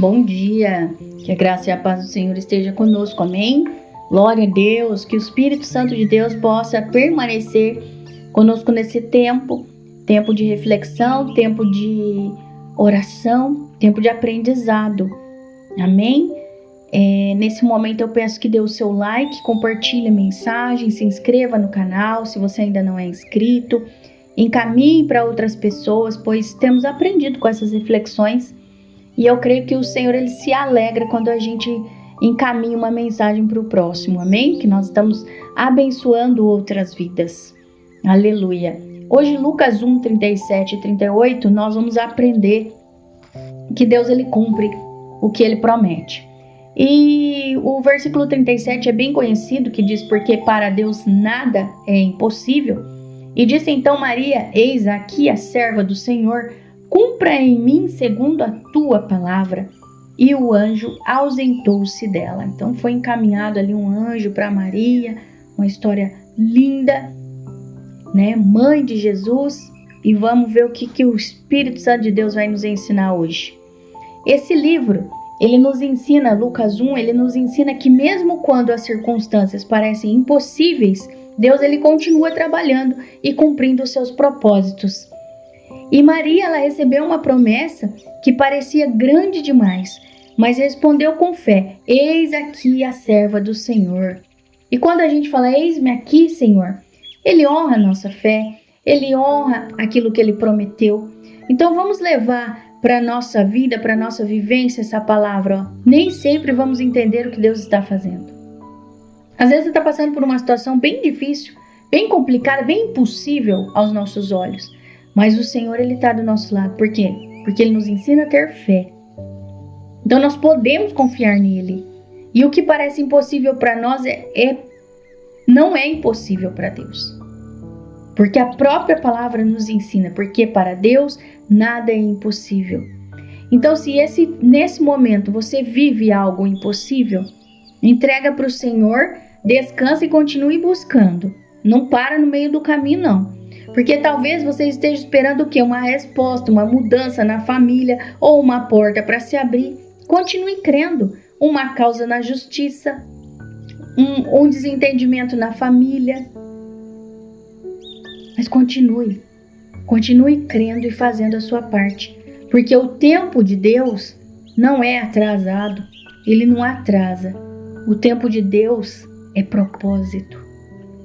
Bom dia, que a graça e a paz do Senhor esteja conosco, amém? Glória a Deus, que o Espírito Santo de Deus possa permanecer conosco nesse tempo de reflexão, tempo de oração, tempo de aprendizado, amém? Nesse momento eu peço que dê o seu like, compartilhe a mensagem, se inscreva no canal se você ainda não é inscrito, encaminhe para outras pessoas, pois temos aprendido com essas reflexões. E eu creio que o Senhor ele se alegra quando a gente encaminha uma mensagem para o próximo, amém? Que nós estamos abençoando outras vidas. Aleluia. Hoje, Lucas 1, 37 e 38, nós vamos aprender que Deus ele cumpre o que ele promete. E o versículo 37 é bem conhecido, que diz: porque para Deus nada é impossível. E disse então Maria: eis aqui a serva do Senhor, cumpra em mim segundo a tua palavra. E o anjo ausentou-se dela. Então foi encaminhado ali um anjo para Maria, uma história linda, né? Mãe de Jesus. E vamos ver o que o Espírito Santo de Deus vai nos ensinar hoje. Esse livro, ele nos ensina, Lucas 1, ele nos ensina que mesmo quando as circunstâncias parecem impossíveis, Deus ele continua trabalhando e cumprindo os seus propósitos. E Maria, ela recebeu uma promessa que parecia grande demais, mas respondeu com fé: eis aqui a serva do Senhor. E quando a gente fala eis-me aqui, Senhor, ele honra a nossa fé, ele honra aquilo que ele prometeu. Então vamos levar para a nossa vida, para a nossa vivência essa palavra. Nem sempre vamos entender o que Deus está fazendo. Às vezes você está passando por uma situação bem difícil, bem complicada, bem impossível aos nossos olhos. Mas o Senhor, ele está do nosso lado. Por quê? Porque ele nos ensina a ter fé. Então nós podemos confiar nele. E o que parece impossível para nós não é impossível para Deus. Porque a própria palavra nos ensina. Porque para Deus nada é impossível. Então se nesse momento você vive algo impossível, entrega para o Senhor, descansa e continue buscando. Não para no meio do caminho, não. Porque talvez você esteja esperando o quê? Uma resposta, uma mudança na família ou uma porta para se abrir. Continue crendo. Uma causa na justiça, um desentendimento na família. Mas continue. Continue crendo e fazendo a sua parte. Porque o tempo de Deus não é atrasado. Ele não atrasa. O tempo de Deus é propósito.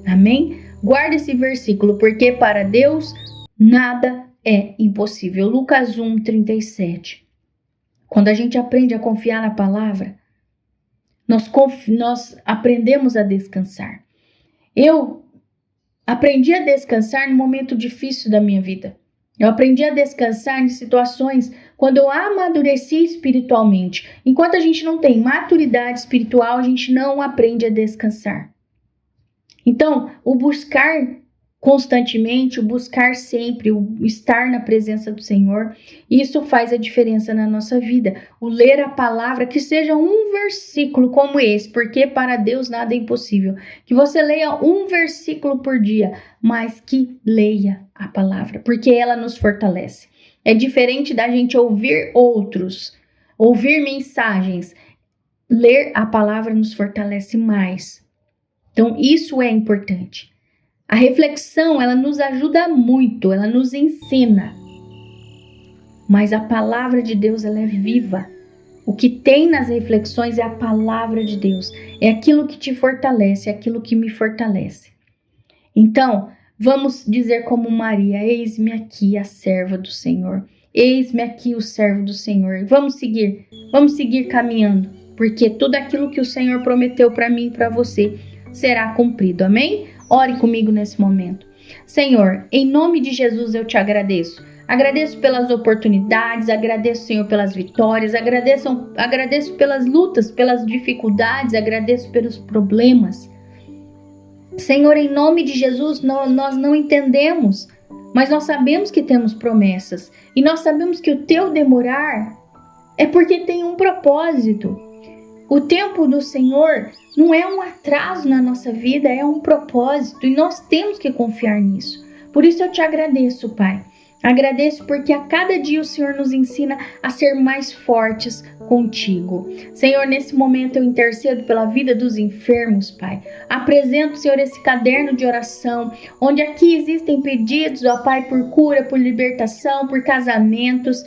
Amém? Guarda esse versículo, porque para Deus nada é impossível. Lucas 1, 37. Quando a gente aprende a confiar na palavra, nós aprendemos a descansar. Eu aprendi a descansar no momento difícil da minha vida. Eu aprendi a descansar em situações quando eu amadureci espiritualmente. Enquanto a gente não tem maturidade espiritual, a gente não aprende a descansar. Então, o buscar constantemente, o buscar sempre, o estar na presença do Senhor, isso faz a diferença na nossa vida. O ler a palavra, que seja um versículo como esse, porque para Deus nada é impossível. Que você leia um versículo por dia, mas que leia a palavra, porque ela nos fortalece. É diferente da gente ouvir outros, ouvir mensagens. Ler a palavra nos fortalece mais. Então, isso é importante. A reflexão, ela nos ajuda muito, ela nos ensina. Mas a palavra de Deus, ela é viva. O que tem nas reflexões é a palavra de Deus. É aquilo que te fortalece, é aquilo que me fortalece. Então, vamos dizer como Maria: eis-me aqui a serva do Senhor. Eis-me aqui o servo do Senhor. Vamos seguir caminhando. Porque tudo aquilo que o Senhor prometeu para mim e para você será cumprido, amém? Ore comigo nesse momento. Senhor, em nome de Jesus eu te agradeço. Agradeço pelas oportunidades, agradeço, Senhor, pelas vitórias, agradeço pelas lutas, pelas dificuldades, agradeço pelos problemas. Senhor, em nome de Jesus, nós não entendemos, mas nós sabemos que temos promessas. E nós sabemos que o teu demorar é porque tem um propósito. O tempo do Senhor não é um atraso na nossa vida, é um propósito e nós temos que confiar nisso. Por isso eu te agradeço, Pai. Agradeço porque a cada dia o Senhor nos ensina a ser mais fortes contigo. Senhor, nesse momento eu intercedo pela vida dos enfermos, Pai. Apresento, Senhor, esse caderno de oração, onde aqui existem pedidos, ó Pai, por cura, por libertação, por casamentos,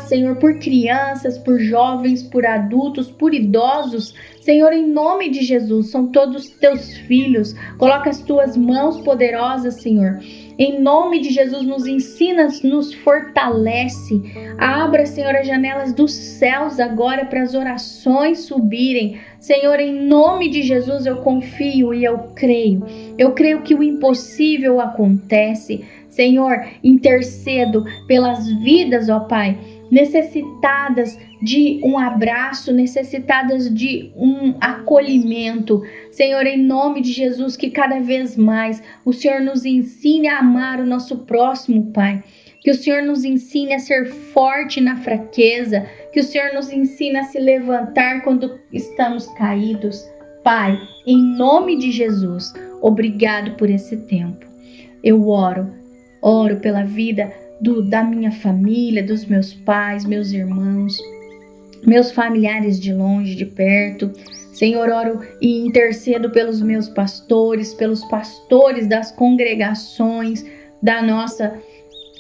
Senhor, por crianças, por jovens, por adultos, por idosos. Senhor, em nome de Jesus, são todos teus filhos. Coloca as tuas mãos poderosas, Senhor. Em nome de Jesus, nos ensina, nos fortalece. Abra, Senhor, as janelas dos céus agora para as orações subirem. Senhor, em nome de Jesus, eu confio e eu creio. Eu creio que o impossível acontece. Senhor, intercedo pelas vidas, ó Pai, necessitadas de um abraço, necessitadas de um acolhimento. Senhor, em nome de Jesus, que cada vez mais o Senhor nos ensine a amar o nosso próximo, Pai. Que o Senhor nos ensine a ser forte na fraqueza, que o Senhor nos ensine a se levantar quando estamos caídos. Pai, em nome de Jesus, obrigado por esse tempo. Eu oro pela vida da minha família, dos meus pais, meus irmãos, meus familiares de longe, de perto. Senhor, oro e intercedo pelos meus pastores, pelos pastores das congregações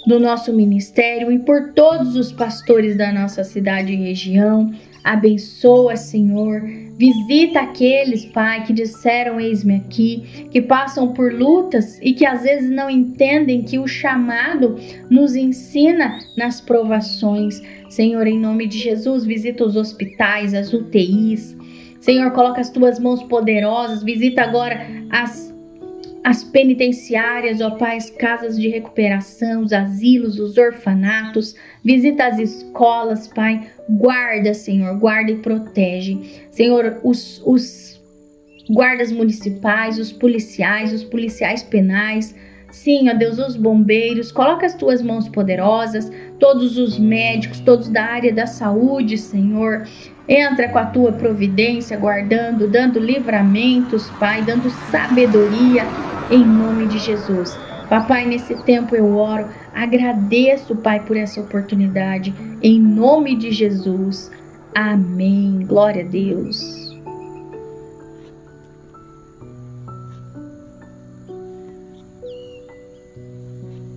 do nosso ministério e por todos os pastores da nossa cidade e região. Abençoa, Senhor. Visita aqueles, Pai, que disseram eis-me aqui, que passam por lutas e que às vezes não entendem que o chamado nos ensina nas provações. Senhor, em nome de Jesus, visita os hospitais, as UTIs. Senhor, coloca as tuas mãos poderosas, visita agora as penitenciárias, ó Pai, as casas de recuperação, os asilos, os orfanatos, visita as escolas, Pai, guarda, Senhor, guarda e protege. Senhor, os guardas municipais, os policiais penais, sim, ó Deus, os bombeiros, coloca as tuas mãos poderosas, todos os médicos, todos da área da saúde, Senhor, entra com a tua providência, guardando, dando livramentos, Pai, dando sabedoria, em nome de Jesus. Papai, nesse tempo eu oro, agradeço, Pai, por essa oportunidade, em nome de Jesus. Amém. Glória a Deus.